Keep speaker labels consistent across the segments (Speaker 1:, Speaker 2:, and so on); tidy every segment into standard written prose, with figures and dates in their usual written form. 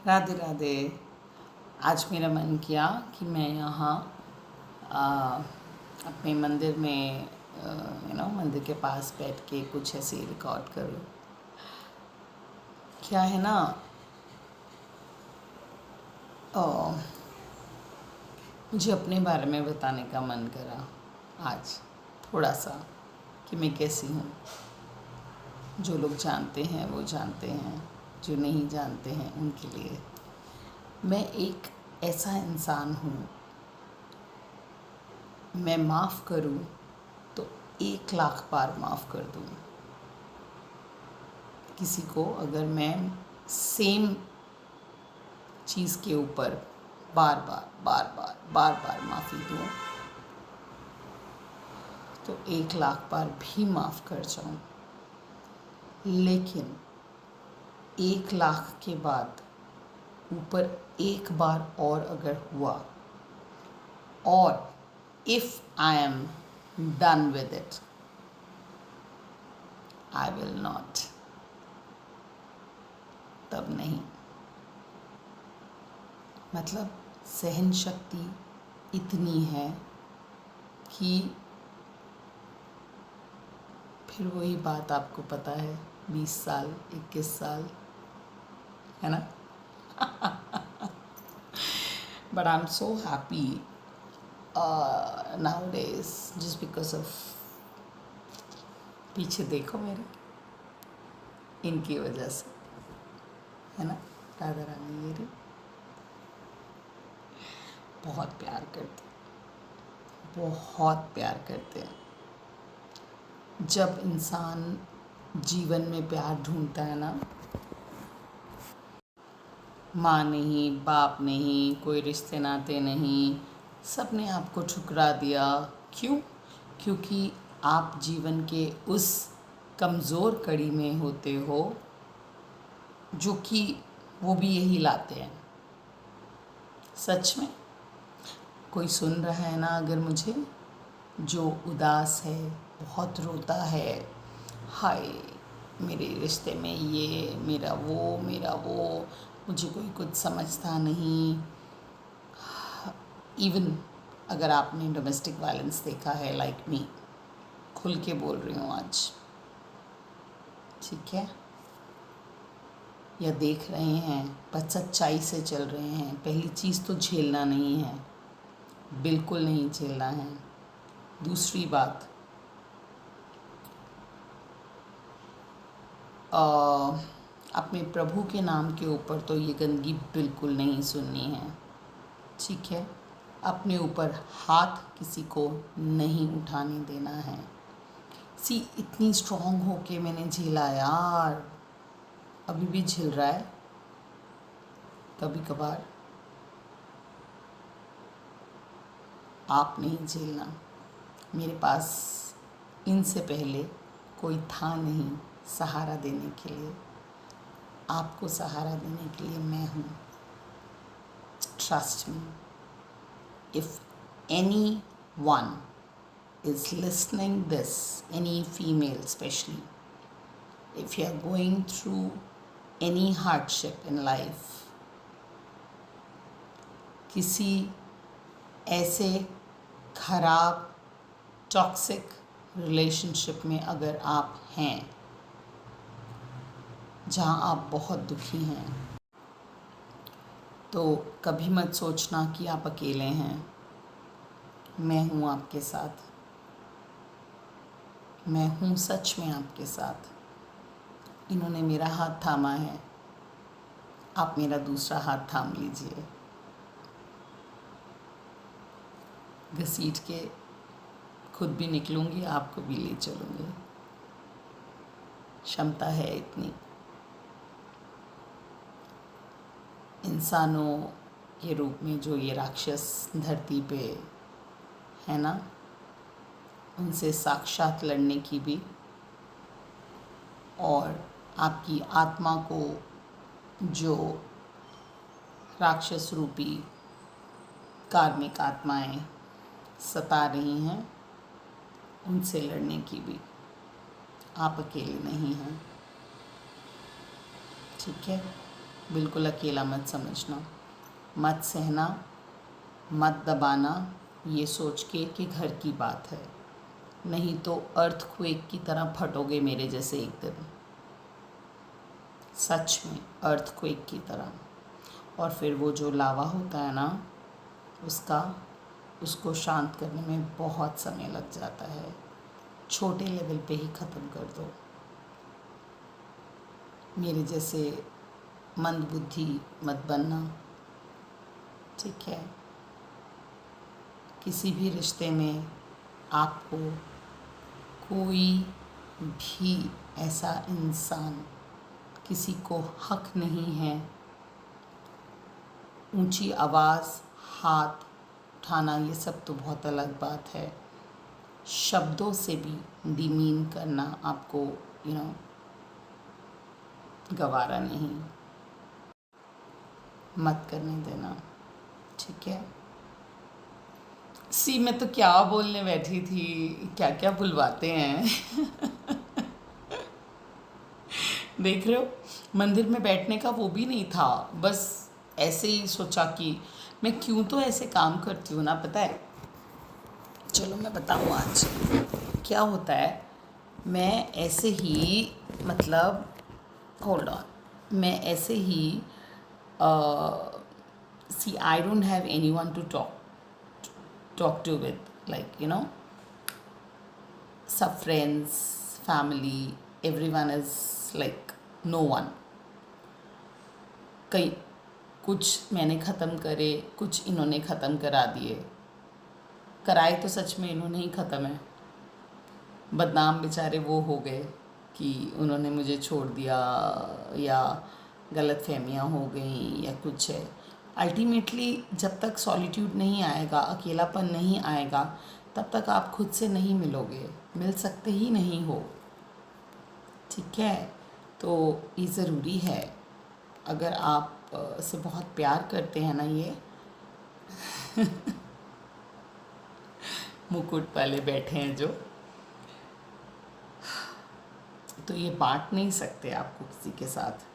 Speaker 1: राधे राधे। आज मेरा मन किया कि मैं यहाँ अपने मंदिर में मंदिर के पास बैठ के कुछ ऐसे रिकॉर्ड करूँ। क्या है ना, मुझे अपने बारे में बताने का मन करा आज थोड़ा सा कि मैं कैसी हूँ। जो लोग जानते हैं वो जानते हैं, जो नहीं जानते हैं उनके लिए मैं एक ऐसा इंसान हूँ। मैं माफ़ करूँ तो 1,00,000 बार माफ़ कर दूँ किसी को। अगर मैं सेम चीज़ के ऊपर बार बार माफ़ी दूँ तो 1,00,000 बार भी माफ़ कर जाऊँ, लेकिन 1,00,000 के बाद ऊपर एक बार और अगर हुआ और if I am done with it, I will not, तब नहीं। मतलब सहन शक्ति इतनी है कि फिर वही बात आपको पता है, 20 साल 21 साल है ना। But I am so happy nowadays just because of, पीछे देखो मेरे, इनकी वजह से है ना। राधा रानी ये रही, बहुत प्यार करते, बहुत प्यार करते हैं। जब इंसान जीवन में प्यार ढूंढता है ना, माँ नहीं, बाप नहीं, कोई रिश्ते नाते नहीं, सब ने आपको ठुकरा दिया। क्यों? क्योंकि आप जीवन के उस कमज़ोर कड़ी में होते हो जो कि वो भी यही लाते हैं। सच में कोई सुन रहा है ना अगर मुझे, जो उदास है, बहुत रोता है, हाय मेरे रिश्ते में ये, मेरा वो, मुझे कोई कुछ समझता नहीं। इवन अगर आपने डोमेस्टिक वायलेंस देखा है, लाइक मी, खुल के बोल रही हूँ आज, ठीक है, या देख रहे हैं पर सच्चाई से चल रहे हैं। पहली चीज़ तो झेलना नहीं है, बिल्कुल नहीं झेलना है। दूसरी बात, अपने प्रभु के नाम के ऊपर तो ये गंदगी बिल्कुल नहीं सुननी है, ठीक है। अपने ऊपर हाथ किसी को नहीं उठाने देना है। इतनी स्ट्रॉन्ग हो के मैंने झेला यार, अभी भी झेल रहा है कभी कभार। आप नहीं झेलना। मेरे पास इनसे पहले कोई था नहीं सहारा देने के लिए, आपको सहारा देने के लिए मैं हूँ। Trust me, if any one is listening this, any female especially, if you are going through any hardship in life, किसी ऐसे खराब टॉक्सिक रिलेशनशिप में अगर आप हैं जहाँ आप बहुत दुखी हैं, तो कभी मत सोचना कि आप अकेले हैं। मैं हूँ आपके साथ, मैं हूँ सच में आपके साथ। इन्होंने मेरा हाथ थामा है, आप मेरा दूसरा हाथ थाम लीजिए। घसीट के खुद भी निकलूँगी, आपको भी ले चलूँगी। क्षमता है इतनी। इंसानों के रूप में जो ये राक्षस धरती पे है ना, उनसे साक्षात लड़ने की भी, और आपकी आत्मा को जो राक्षस रूपी कार्मिक आत्माएं सता रही हैं, उनसे लड़ने की भी आप अकेले नहीं हैं, ठीक है। बिल्कुल अकेला मत समझना, मत सहना, मत दबाना ये सोच के कि घर की बात है, नहीं तो अर्थक्वेक की तरह फटोगे मेरे जैसे एक दिन, सच में अर्थक्वेक की तरह। और फिर वो जो लावा होता है ना, उसको शांत करने में बहुत समय लग जाता है। छोटे लेवल पे ही ख़त्म कर दो। मेरे जैसे मंदबुद्धि मत बनना, ठीक है। किसी भी रिश्ते में आपको कोई भी ऐसा इंसान, किसी को हक नहीं है ऊंची आवाज़, हाथ उठाना, ये सब तो बहुत अलग बात है। शब्दों से भी डिमीन करना आपको गवारा नहीं, मत करने देना, ठीक है। सी मैं तो क्या बोलने बैठी थी, क्या क्या बुलवाते हैं। देख रहे हो, मंदिर में बैठने का वो भी नहीं था, बस ऐसे ही सोचा कि मैं क्यों तो ऐसे काम करती हूँ ना, पता है। चलो मैं बताऊँ आज क्या होता है। मैं ऐसे ही मतलब होल्ड ऑन, मैं ऐसे ही सी I don't have anyone to talk to with, like सब friends, family, everyone is like no one। कई कुछ मैंने ख़त्म करे, कुछ इन्होंने ख़त्म करा दिए, कराए तो सच में इन्होंने ही ख़त्म है। बदनाम बेचारे वो हो गए कि उन्होंने मुझे छोड़ दिया, या गलत फहमियाँ हो गई, या कुछ है। अल्टीमेटली जब तक सॉलिट्यूड नहीं आएगा, अकेलापन नहीं आएगा, तब तक आप खुद से नहीं मिलोगे, मिल सकते ही नहीं हो, ठीक है। तो ये ज़रूरी है। अगर आप से बहुत प्यार करते हैं ना, ये मुकुट वाले बैठे हैं जो, तो ये बांट नहीं सकते, आपको किसी के साथ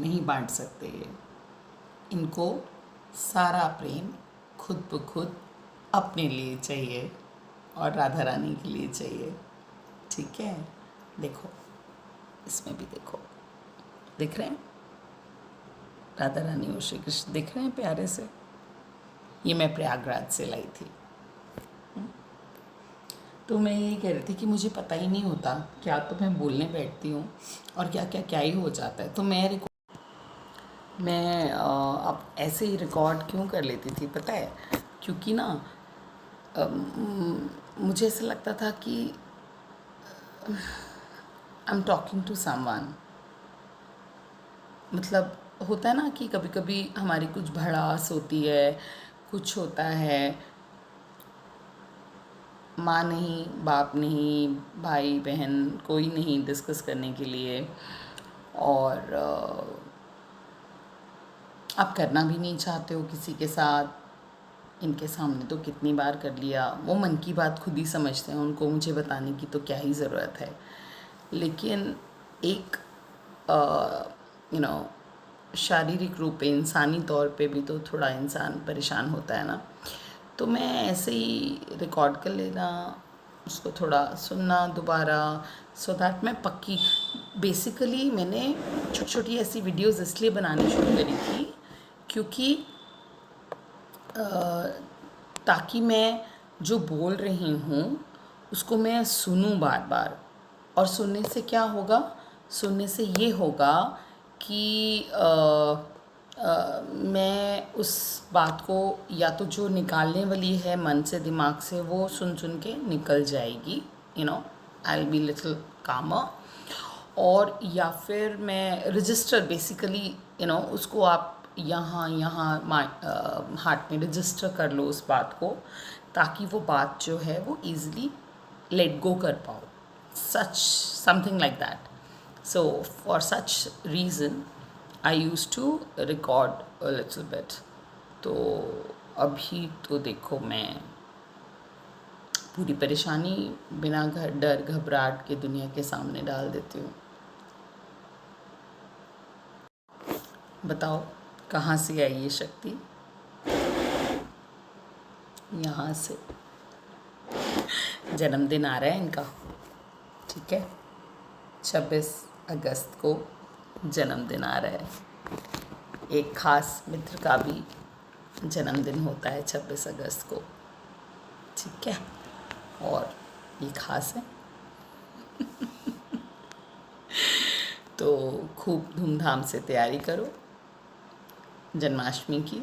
Speaker 1: नहीं बांट सकते ये। इनको सारा प्रेम खुद ब खुद अपने लिए चाहिए और राधा रानी के लिए चाहिए, ठीक है। देखो इसमें भी देखो, दिख रहे हैं राधा रानी और श्री कृष्ण, दिख रहे हैं प्यारे से। ये मैं प्रयागराज से लाई थी। तो मैं यही कह रही थी कि मुझे पता ही नहीं होता, क्या तो मैं बोलने बैठती हूँ और क्या क्या क्या ही हो जाता है। तो मैं अब ऐसे ही रिकॉर्ड क्यों कर लेती थी पता है, क्योंकि ना मुझे ऐसा लगता था कि I am talking to someone. मतलब होता है ना कि कभी कभी हमारी कुछ भड़ास होती है, कुछ होता है, माँ नहीं, बाप नहीं, भाई बहन कोई नहीं डिस्कस करने के लिए, और आप करना भी नहीं चाहते हो किसी के साथ। इनके सामने तो कितनी बार कर लिया, वो मन की बात खुद ही समझते हैं, उनको मुझे बताने की तो क्या ही ज़रूरत है। लेकिन एक शारीरिक रूप पे, इंसानी तौर पे भी तो थोड़ा इंसान परेशान होता है ना। तो मैं ऐसे ही रिकॉर्ड कर लेना, उसको थोड़ा सुनना दोबारा, सो दैट मैं पक्की। बेसिकली मैंने छोटी छोटी ऐसी वीडियोस इसलिए बनानी शुरू करी थी क्योंकि ताकि मैं जो बोल रही हूँ उसको मैं सुनूं बार बार। और सुनने से क्या होगा, सुनने से ये होगा कि मैं उस बात को या तो जो निकालने वाली है मन से, दिमाग से, वो सुन सुन के निकल जाएगी, आई विल बी लिटिल कामर। और या फिर मैं रजिस्टर बेसिकली उसको आप यहाँ हार्ट में रजिस्टर कर लो उस बात को, ताकि वो बात जो है वो ईज़िली लेट गो कर पाओ, such something like that. So for such reason I use to record a little bit. तो अभी तो देखो मैं पूरी परेशानी बिना डर घबराहट के दुनिया के सामने डाल देती हूँ। बताओ कहाँ से आई ये शक्ति? यहाँ से। जन्मदिन आ रहा है इनका, ठीक है, 26 अगस्त को जन्मदिन आ रहा है। एक ख़ास मित्र का भी जन्मदिन होता है 26 अगस्त को, ठीक है, और ये ख़ास है। तो खूब धूमधाम से तैयारी करो जन्माष्टमी की,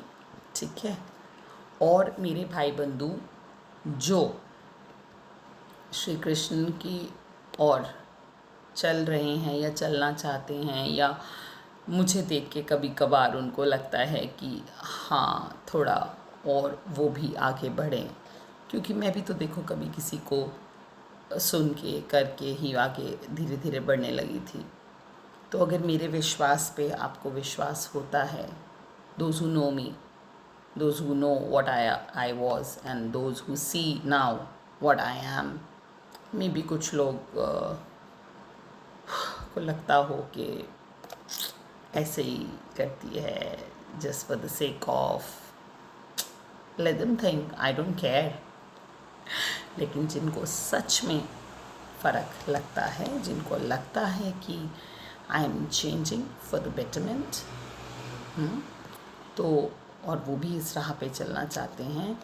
Speaker 1: ठीक है। और मेरे भाई बंधु जो श्री कृष्ण की ओर चल रहे हैं या चलना चाहते हैं, या मुझे देख के कभी कभार उनको लगता है कि हाँ थोड़ा और वो भी आगे बढ़ें, क्योंकि मैं भी तो देखो कभी किसी को सुन के करके ही आगे धीरे धीरे बढ़ने लगी थी। तो अगर मेरे विश्वास पे आपको विश्वास होता है, those who know me, those who know what I was and those who see now what I am, maybe कुछ लोग को लगता हो कि ऐसे ही करती है just for the sake of, let them think, I don't care. लेकिन जिनको सच में फ़र्क लगता है, जिनको लगता है कि I am changing for the betterment, तो और वो भी इस राह पे चलना चाहते हैं,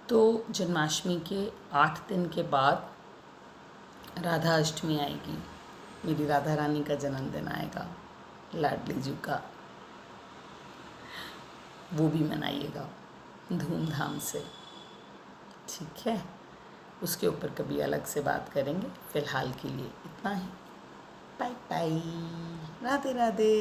Speaker 1: तो जन्माष्टमी के 8 दिन के बाद राधा अष्टमी आएगी, मेरी राधा रानी का जन्मदिन आएगा, लाडली जी का, वो भी मनाइएगा धूमधाम से, ठीक है। उसके ऊपर कभी अलग से बात करेंगे, फ़िलहाल के लिए इतना ही। Bye bye, Radhe Radhe.